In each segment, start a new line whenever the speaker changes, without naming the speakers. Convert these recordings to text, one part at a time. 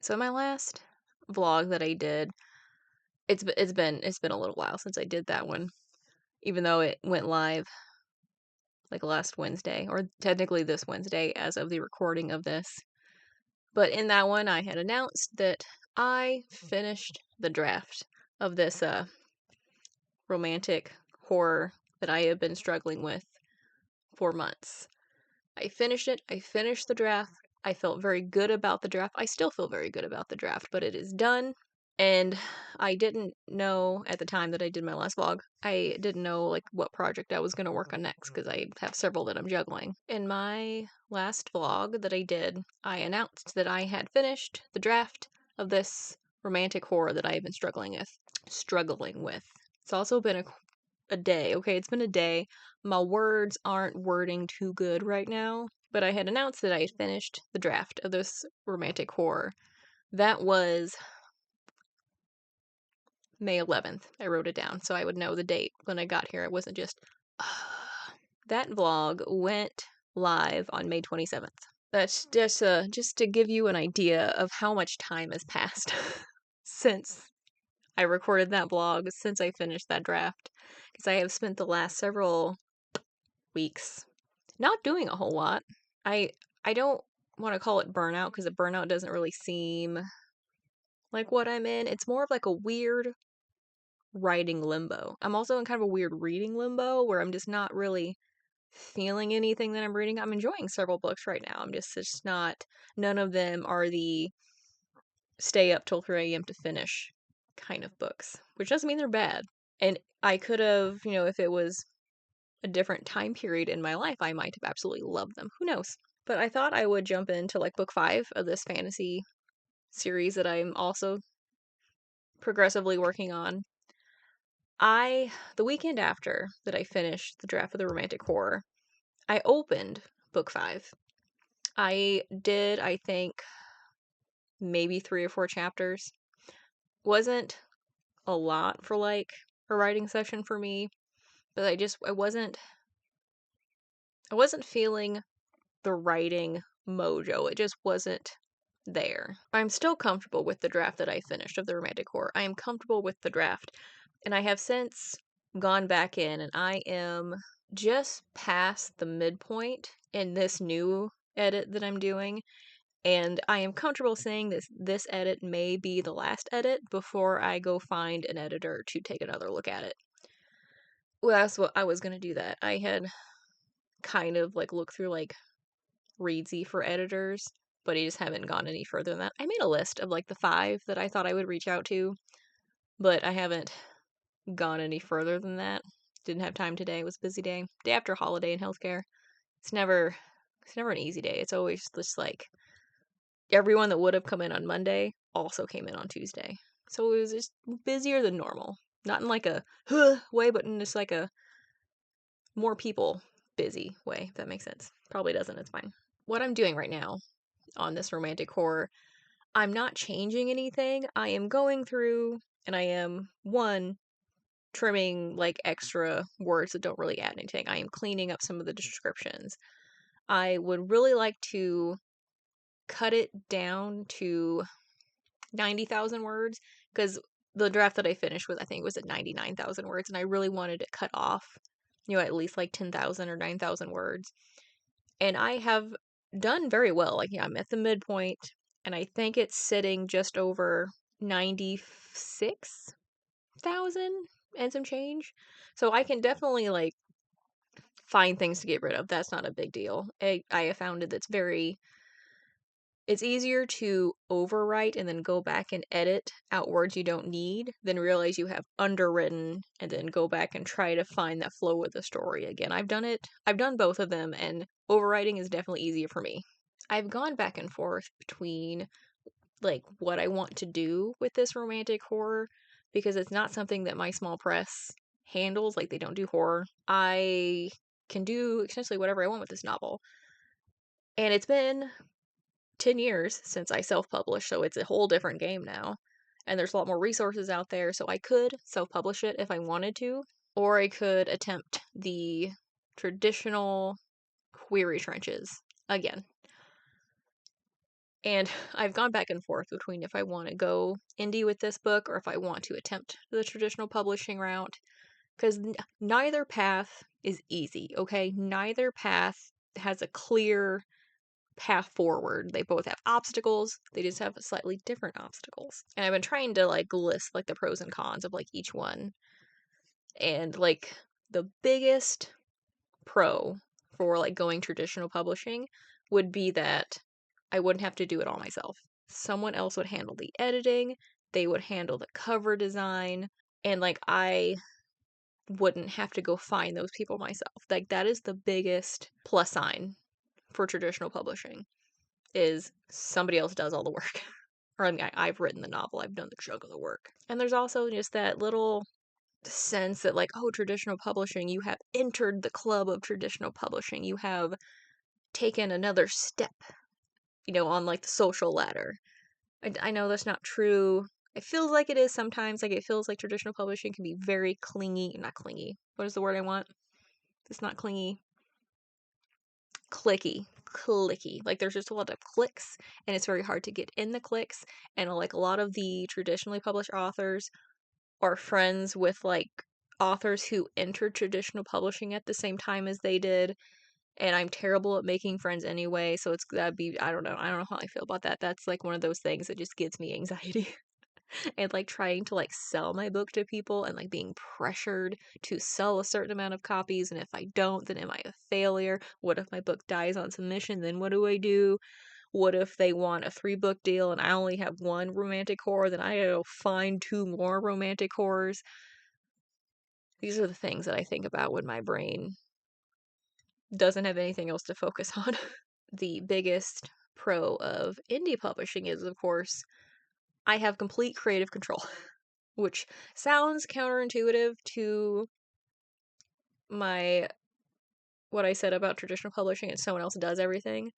So my last vlog that I did, it's been a little while since I did that one, even though it went live like last Wednesday, or technically this Wednesday as of the recording of this. But in that one, I had announced that I finished the draft of this romantic horror that I have been struggling with for months. I finished it. I finished the draft. I felt very good about the draft. I still feel very good about the draft, but it is done. And I didn't know at the time that I did my last vlog, I didn't know like what project I was going to work on next because I have several that I'm juggling. In my last vlog that I did, I announced that I had finished the draft of this romantic horror that I have been struggling with. It's also been a day, okay? It's been a day. My words aren't wording too good right now, but I had announced that I had finished the draft of this romantic horror. That was May 11th. I wrote it down so I would know the date when I got here. It wasn't just, that vlog went live on May 27th. That's just to give you an idea of how much time has passed since I recorded that vlog, since I finished that draft, because I have spent the last several weeks not doing a whole lot. I I don't want to call it burnout because a burnout doesn't really seem like what I'm in. It's more of like a weird writing limbo. I'm also in kind of a weird reading limbo where I'm just not really feeling anything that I'm reading. I'm enjoying several books right now. It's not, none of them are the stay up till 3 a.m. to finish kind of books, which doesn't mean they're bad. And I could have, if it was a different time period in my life, I might have absolutely loved them. Who knows? But I thought I would jump into like book 5 of this fantasy series that I'm also progressively working on. The weekend after that I finished the draft of the romantic horror, I opened book 5. I did, I think, maybe 3 or 4 chapters. Wasn't a lot for like a writing session for me, but I wasn't feeling the writing mojo. It just wasn't there. I'm still comfortable with the draft that I finished of the romantic horror. I am comfortable with the draft, and I have since gone back in and I am just past the midpoint in this new edit that I'm doing, and I am comfortable saying this edit may be the last edit before I go find an editor to take another look at it. Well, that's what I was gonna do that. I had kind of like looked through like Readsy for editors, but I just haven't gone any further than that. I made a list of like the 5 that I thought I would reach out to, but I haven't gone any further than that. Didn't have time today. It was a busy day. Day after holiday in healthcare. It's never it's never an easy day. It's always just like everyone that would have come in on Monday also came in on Tuesday. So it was just busier than normal. Not in like a way, but in just like a more people busy way, if that makes sense. Probably doesn't, it's fine. What I'm doing right now on this romantic horror, I'm not changing anything. I am going through and I am, one, trimming like extra words that don't really add anything. I am cleaning up some of the descriptions. I would really like to cut it down to 90,000 words because the draft that I finished with, I think, was at 99,000 words, and I really wanted it cut off, at least like 10,000 or 9,000 words. And I have done very well. Like, I'm at the midpoint, and I think it's sitting just over 96,000 and some change. So I can definitely like find things to get rid of. That's not a big deal. I have found it it's easier to overwrite and then go back and edit out words you don't need than realize you have underwritten and then go back and try to find that flow with the story again. I've done both of them, and overwriting is definitely easier for me. I've gone back and forth between like what I want to do with this romantic horror because it's not something that my small press handles. Like, they don't do horror. I can do essentially whatever I want with this novel. And it's been 10 years since I self published, so it's a whole different game now. And there's a lot more resources out there, so I could self publish it if I wanted to, or I could attempt the traditional query trenches again. And I've gone back and forth between if I want to go indie with this book or if I want to attempt the traditional publishing route. Because neither path is easy, okay? Neither path has a clear path forward. They both have obstacles. They just have slightly different obstacles. And I've been trying to like list like the pros and cons of like each one. And like the biggest pro for like going traditional publishing would be that I wouldn't have to do it all myself. Someone else would handle the editing, they would handle the cover design, and like I wouldn't have to go find those people myself. Like that is the biggest plus sign for traditional publishing is somebody else does all the work. Or I mean, I've written the novel, I've done the chunk of the work. And there's also just that little sense that like, oh, traditional publishing, you have entered the club of traditional publishing. You have taken another step, on like the social ladder. I know that's not true. It feels like it is sometimes. Like it feels like traditional publishing can be very clingy. Not clingy. What is the word I want? It's not clingy. Clicky. Like there's just a lot of clicks, and it's very hard to get in the clicks. And like a lot of the traditionally published authors are friends with like authors who entered traditional publishing at the same time as they did. And I'm terrible at making friends anyway, so that'd be I don't know how I feel about that. That's like one of those things that just gives me anxiety. And like trying to like sell my book to people and like being pressured to sell a certain amount of copies, and if I don't, then am I a failure? What if my book dies on submission? Then what do I do? What if they want a 3-book deal and I only have one romantic horror? Then I gotta find 2 more romantic horrors. These are the things that I think about when my brain doesn't have anything else to focus on. The biggest pro of indie publishing is, of course, I have complete creative control, which sounds counterintuitive to my what I said about traditional publishing and someone else does everything.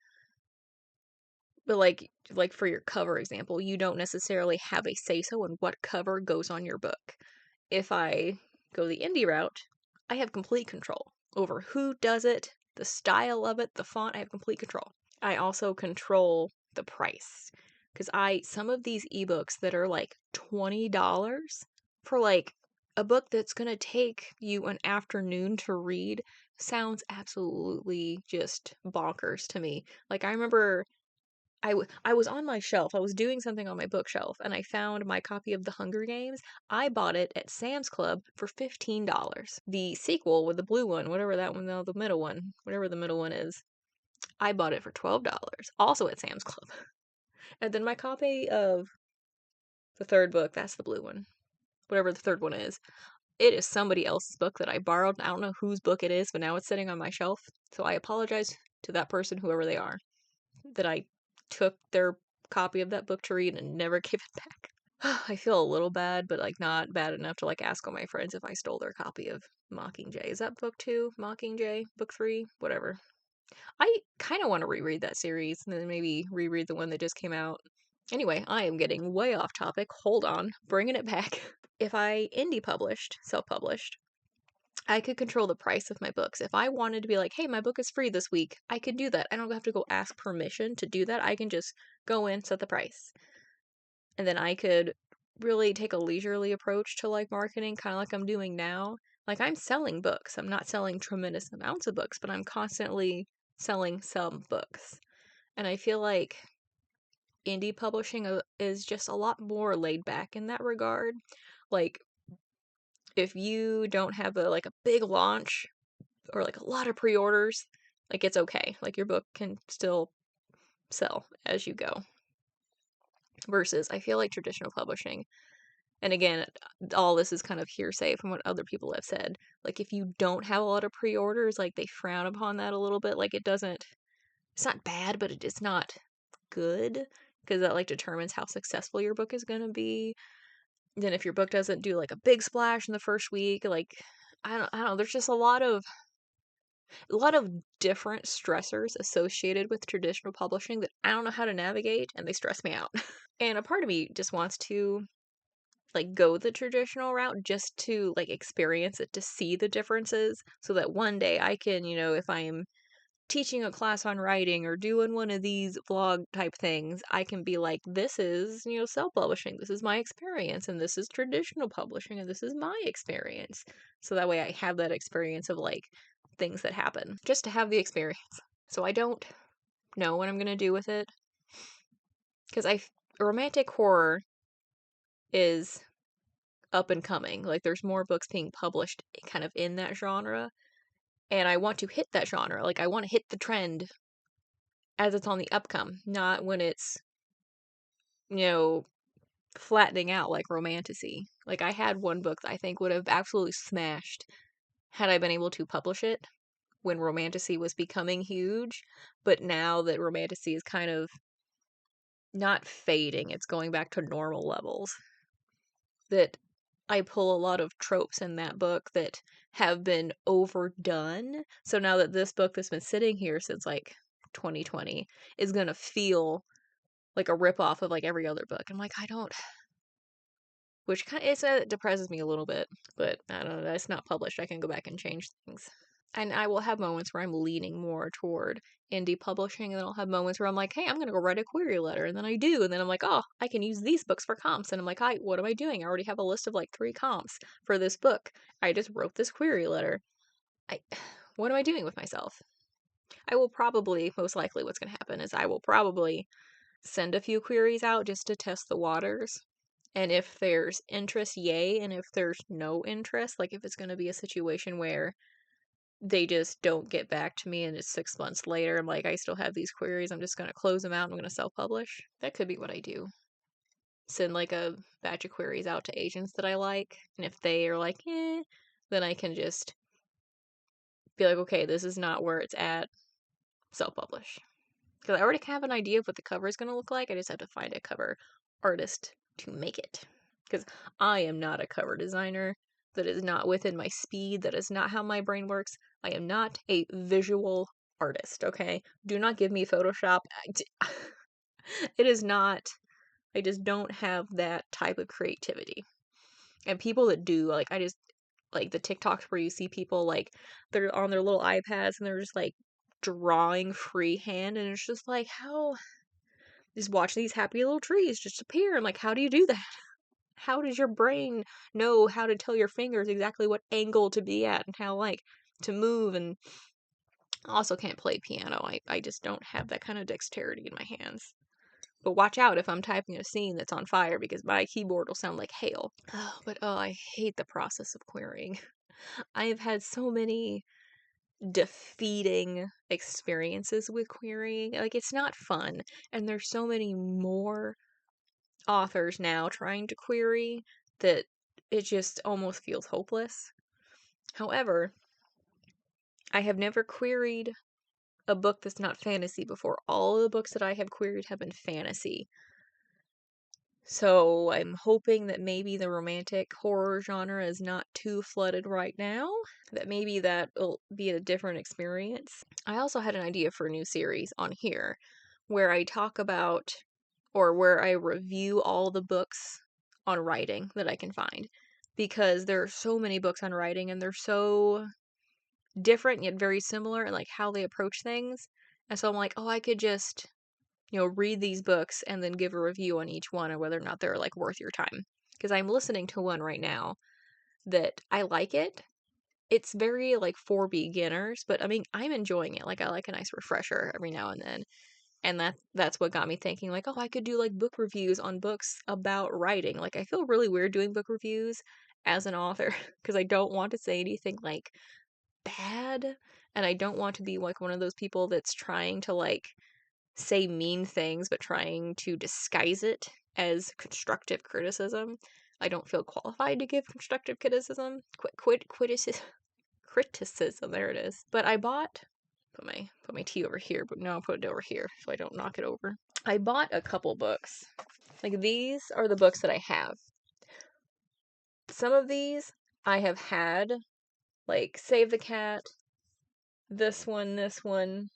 But like for your cover example, you don't necessarily have a say so in what cover goes on your book. If I go the indie route, I have complete control over who does it, the style of it, the font, I have complete control. I also control the price. Because some of these ebooks that are like $20 for like a book that's going to take you an afternoon to read sounds absolutely just bonkers to me. Like, I remember I was on my shelf. I was doing something on my bookshelf and I found my copy of The Hunger Games. I bought it at Sam's Club for $15. The sequel with the blue one, whatever that one, no, the middle one, whatever the middle one is, I bought it for $12, also at Sam's Club. And then my copy of the third book, that's the blue one, whatever the third one is, it is somebody else's book that I borrowed. I don't know whose book it is, but now it's sitting on my shelf. So I apologize to that person, whoever they are, that I took their copy of that book to read and never gave it back. I feel a little bad, but like not bad enough to like ask all my friends if I stole their copy of Mockingjay. Is that book 2? Mockingjay? Book 3? Whatever. I kind of want to reread that series and then maybe reread the one that just came out. Anyway, I am getting way off topic. Hold on, bringing it back. If I indie published, self published, I could control the price of my books. If I wanted to be like, hey, my book is free this week, I could do that. I don't have to go ask permission to do that. I can just go in, set the price. And then I could really take a leisurely approach to like marketing, kind of like I'm doing now. Like I'm selling books. I'm not selling tremendous amounts of books, but I'm constantly selling some books. And I feel like indie publishing is just a lot more laid back in that regard. Like if you don't have a big launch or like a lot of pre-orders, like it's okay. Like your book can still sell as you go. Versus I feel like traditional publishing, and again, all this is kind of hearsay from what other people have said. Like if you don't have a lot of pre-orders, like they frown upon that a little bit. Like it's not bad, but it is not good because that like determines how successful your book is going to be. Then if your book doesn't do like a big splash in the first week, like I don't know, there's just a lot of different stressors associated with traditional publishing that I don't know how to navigate and they stress me out. And a part of me just wants to like go the traditional route just to like experience it, to see the differences so that one day I can, if I'm teaching a class on writing or doing one of these vlog type things, I can be like, this is, self-publishing. This is my experience, and this is traditional publishing, and this is my experience. So that way I have that experience of like things that happen, just to have the experience. So I don't know what I'm gonna do with it. Because romantic horror is up and coming. Like there's more books being published kind of in that genre. And I want to hit that genre. Like I want to hit the trend as it's on the upcome, not when it's, you know, flattening out like romantasy. Like I had one book that I think would have absolutely smashed had I been able to publish it when romantasy was becoming huge, but now that romantasy is kind of not fading, it's going back to normal levels. That I pull a lot of tropes in that book that have been overdone. So now that this book that's been sitting here since like 2020 is gonna feel like a ripoff of like every other book. I'm like, I don't, which kind of it depresses me a little bit, but I don't know. It's not published. I can go back and change things. And I will have moments where I'm leaning more toward indie publishing, and then I'll have moments where I'm like, hey, I'm gonna go write a query letter, and then I do, and then I'm like, oh, I can use these books for comps, and I'm like, hi, what am I doing? I already have a list of like 3 comps for this book. I just wrote this query letter. I, what am I doing with myself? I will probably, most likely, what's gonna happen is I will probably send a few queries out just to test the waters. And if there's interest, yay. And if there's no interest, like if it's going to be a situation where they just don't get back to me and it's 6 months later, I'm like, I still have these queries, I'm just going to close them out and I'm going to self-publish. That could be what I do. Send like a batch of queries out to agents that I like. And if they are like, then I can just be like, okay, this is not where it's at. Self-publish. Because I already have an idea of what the cover is going to look like. I just have to find a cover artist to make it. Because I am not a cover designer. That is not within my speed. That is not how my brain works. I am not a visual artist, okay? Do not give me Photoshop. It is not, I just don't have that type of creativity. And people that do, like, I just, like the TikToks where you see people, like, they're on their little iPads and they're just, like, drawing freehand, and it's just like, how, just watch these happy little trees just appear. I'm like, how do you do that? How does your brain know how to tell your fingers exactly what angle to be at and how, like, to move? And I also can't play piano. I just don't have that kind of dexterity in my hands. But watch out if I'm typing a scene that's on fire because my keyboard will sound like hail. Oh, but oh, I hate the process of querying. I have had so many defeating experiences with querying. Like, it's not fun. And there's so many more authors now trying to query that it just almost feels hopeless. However, I have never queried a book that's not fantasy before. All of the books that I have queried have been fantasy. So I'm hoping that maybe the romantic horror genre is not too flooded right now, that maybe that will be a different experience. I also had an idea for a new series on here where I talk about, or where I review all the books on writing that I can find, because there are so many books on writing and they're so different yet very similar in like how they approach things. And so I'm like, oh, I could just, read these books and then give a review on each one and whether or not they're like worth your time. Because I'm listening to one right now that I like it. It's very like for beginners, but I mean, I'm enjoying it. Like I like a nice refresher every now and then. And that's what got me thinking like, oh, I could do like book reviews on books about writing. Like I feel really weird doing book reviews as an author because I don't want to say anything like bad, and I don't want to be like one of those people that's trying to like say mean things but trying to disguise it as constructive criticism. I don't feel qualified to give constructive criticism. Criticism. There it is. But I bought, put my tea over here, but now I'll put it over here so I don't knock it over. I bought a couple books. Like these are the books that I have. Some of these I have had, like Save the Cat, this one.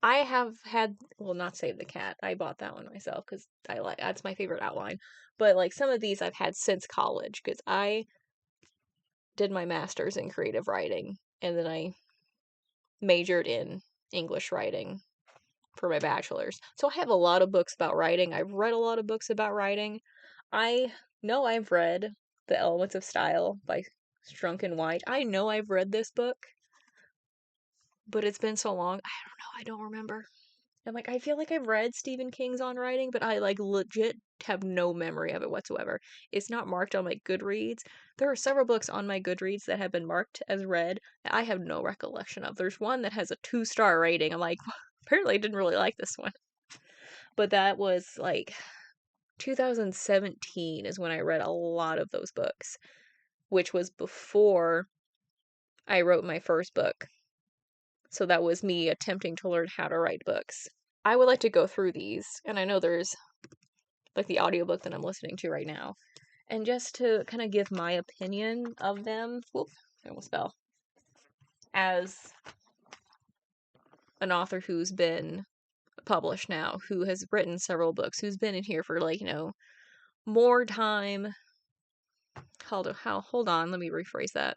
I have had, well, not Save the Cat. I bought that one myself because I like, that's my favorite outline. But like some of these I've had since college because I did my master's in creative writing and then I majored in English writing for my bachelor's. So I have a lot of books about writing. I've read a lot of books about writing. I know I've read The Elements of Style by Strunk White. I know I've read this book, but it's been so long. I don't know. I don't remember. And like, I feel like I've read Stephen King's On Writing, but I like legit have no memory of it whatsoever. It's not marked on my Goodreads. There are several books on my Goodreads that have been marked as read that I have no recollection of. There's one that has a 2-star rating. I'm like, apparently I didn't really like this one. But that was like 2017 is when I read a lot of those books, which was before I wrote my first book. So that was me attempting to learn how to write books. I would like to go through these, and I know there's like the audiobook that I'm listening to right now, and just to kind of give my opinion of them. Whoop, I almost fell. As an author who's been published now, who has written several books, who's been in here for like, more time. Hold on, let me rephrase that.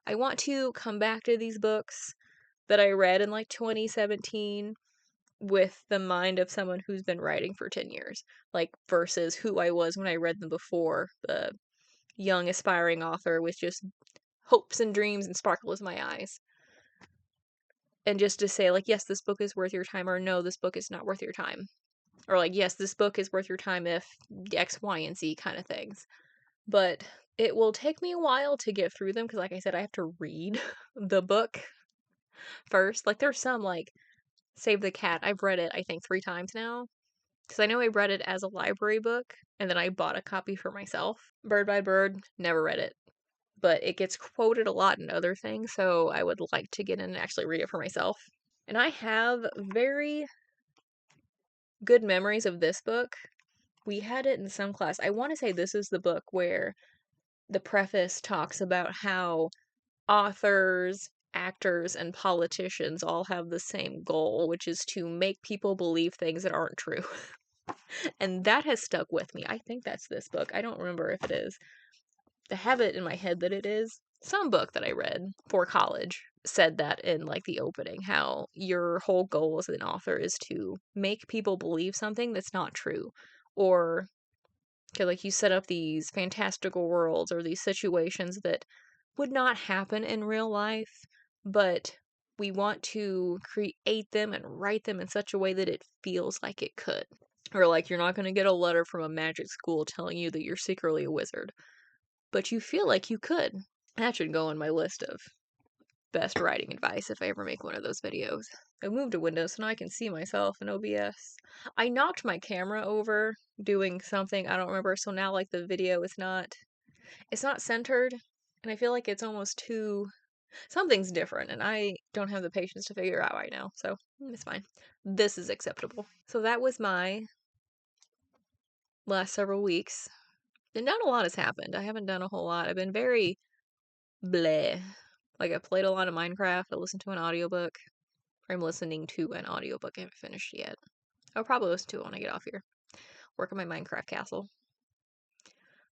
I want to come back to these books that I read in like 2017 with the mind of someone who's been writing for 10 years, like versus who I was when I read them before, the young aspiring author with just hopes and dreams and sparkles in my eyes. And just to say, like, yes, this book is worth your time, or no, this book is not worth your time. Or like, yes, this book is worth your time if X, Y, and Z kind of things. But it will take me a while to get through them because, like I said, I have to read the book first. Like, there's some, like, Save the Cat. I've read it, I think, 3 times now. Because I know I read it as a library book, and then I bought a copy for myself. Bird by Bird, never read it. But it gets quoted a lot in other things, so I would like to get in and actually read it for myself. And I have very good memories of this book. We had it in some class. I want to say this is the book where the preface talks about how authors, actors, and politicians all have the same goal, which is to make people believe things that aren't true. And that has stuck with me. I think that's this book. I don't remember if it is. I have it in my head that it is. Some book that I read for college said that in like the opening, how your whole goal as an author is to make people believe something that's not true. Or like you set up these fantastical worlds or these situations that would not happen in real life, but we want to create them and write them in such a way that it feels like it could. Or like you're not going to get a letter from a magic school telling you that you're secretly a wizard, but you feel like you could. That should go on my list of best writing advice if I ever make one of those videos. I moved to Windows so now I can see myself in OBS. I knocked my camera over doing something, I don't remember, so now like the video is it's not centered, and I feel like it's almost too something's different, and I don't have the patience to figure out right now, so it's fine. This is acceptable. So that was my last several weeks. And not a lot has happened. I haven't done a whole lot. I've been very bleh. Like, I played a lot of Minecraft. I listened to an audiobook. I'm listening to an audiobook I haven't finished yet. I'll probably listen to it when I get off here. Work on my Minecraft castle.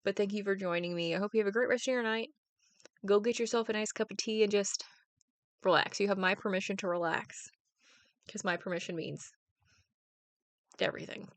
But thank you for joining me. I hope you have a great rest of your night. Go get yourself a nice cup of tea and just relax. You have my permission to relax. Because my permission means everything.